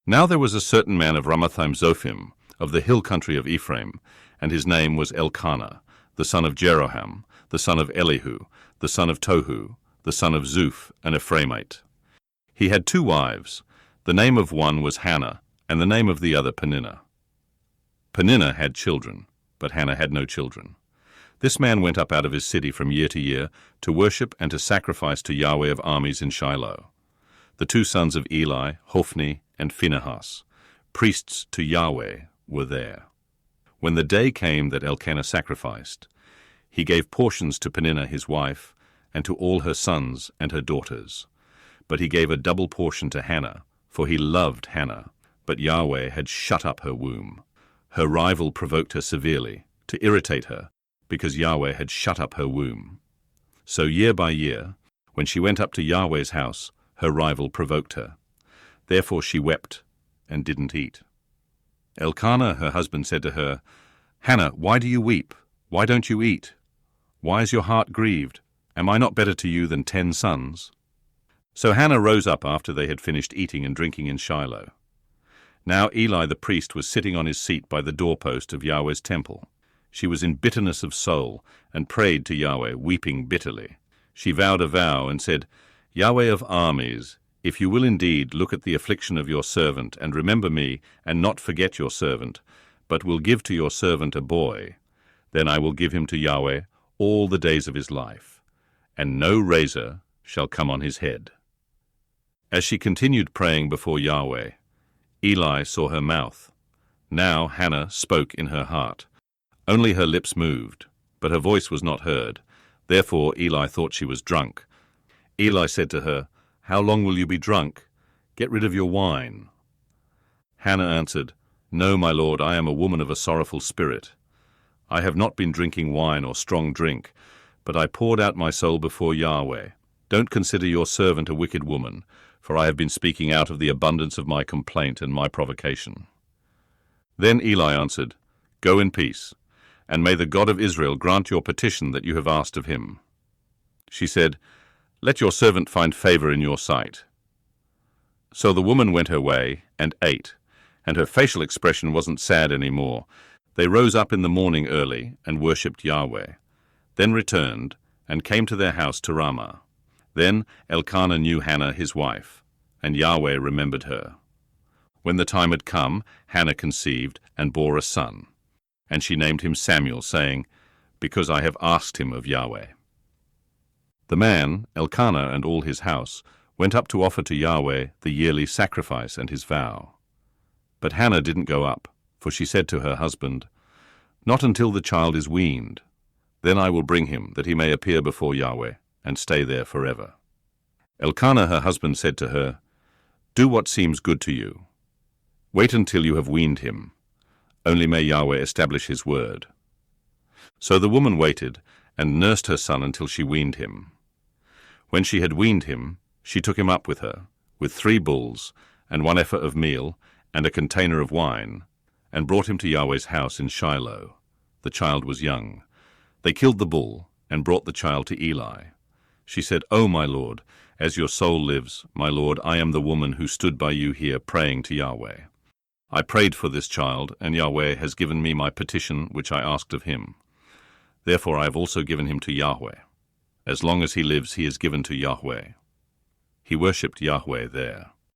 Now there was a certain man of Ramathaim-Zophim, of the hill country of Ephraim, and his name was Elkanah, the son of Jeroham, the son of Elihu, the son of Tohu, the son of Zuph, an Ephraimite. He had 2 wives. The name of one was Hannah, and the name of the other Peninnah. Peninnah had children, but Hannah had no children. This man went up out of his city from year to year to worship and to sacrifice to Yahweh of armies in Shiloh. The 2 sons of Eli, Hophni and Phinehas, priests to Yahweh, were there. When the day came that Elkanah sacrificed, he gave portions to Peninnah his wife, and to all her sons and her daughters. But he gave a double portion to Hannah, for he loved Hannah, but Yahweh had shut up her womb. Her rival provoked her severely, to irritate her, because Yahweh had shut up her womb. So year by year, when she went up to Yahweh's house, her rival provoked her. Therefore she wept and didn't eat. Elkanah, her husband, said to her, "Hannah, why do you weep? Why don't you eat? Why is your heart grieved? Am I not better to you than 10 sons?" So Hannah rose up after they had finished eating and drinking in Shiloh. Now Eli the priest was sitting on his seat by the doorpost of Yahweh's temple. She was in bitterness of soul, and prayed to Yahweh, weeping bitterly. She vowed a vow, and said, "Yahweh of armies, if you will indeed look at the affliction of your servant, and remember me, and not forget your servant, but will give to your servant a boy, then I will give him to Yahweh all the days of his life, and no razor shall come on his head." As she continued praying before Yahweh, Eli saw her mouth. Now Hannah spoke in her heart. Only her lips moved, but her voice was not heard. Therefore Eli thought she was drunk. Eli said to her, "How long will you be drunk? Get rid of your wine." Hannah answered, "No, my lord, I am a woman of a sorrowful spirit. I have not been drinking wine or strong drink, but I poured out my soul before Yahweh. Don't consider your servant a wicked woman, for I have been speaking out of the abundance of my complaint and my provocation." Then Eli answered, "Go in peace, and may the God of Israel grant your petition that you have asked of him." She said, "Let your servant find favor in your sight." So the woman went her way and ate, and her facial expression wasn't sad any more. They rose up in the morning early and worshipped Yahweh, then returned and came to their house to Ramah. Then Elkanah knew Hannah his wife, and Yahweh remembered her. When the time had come, Hannah conceived and bore a son, and she named him Samuel, saying, "Because I have asked him of Yahweh." The man, Elkanah, and all his house went up to offer to Yahweh the yearly sacrifice and his vow. But Hannah didn't go up, for she said to her husband, "Not until the child is weaned. Then I will bring him, that he may appear before Yahweh, and stay there forever." Elkanah her husband said to her, "Do what seems good to you. Wait until you have weaned him. Only may Yahweh establish his word." So the woman waited, and nursed her son until she weaned him. When she had weaned him, she took him up with her, with 3 bulls, and 1 ephah of meal, and a container of wine, and brought him to Yahweh's house in Shiloh. The child was young. They killed the bull, and brought the child to Eli. She said, "O my lord, as your soul lives, my lord, I am the woman who stood by you here praying to Yahweh. I prayed for this child, and Yahweh has given me my petition which I asked of him. Therefore I have also given him to Yahweh. As long as he lives, he is given to Yahweh." He worshipped Yahweh there.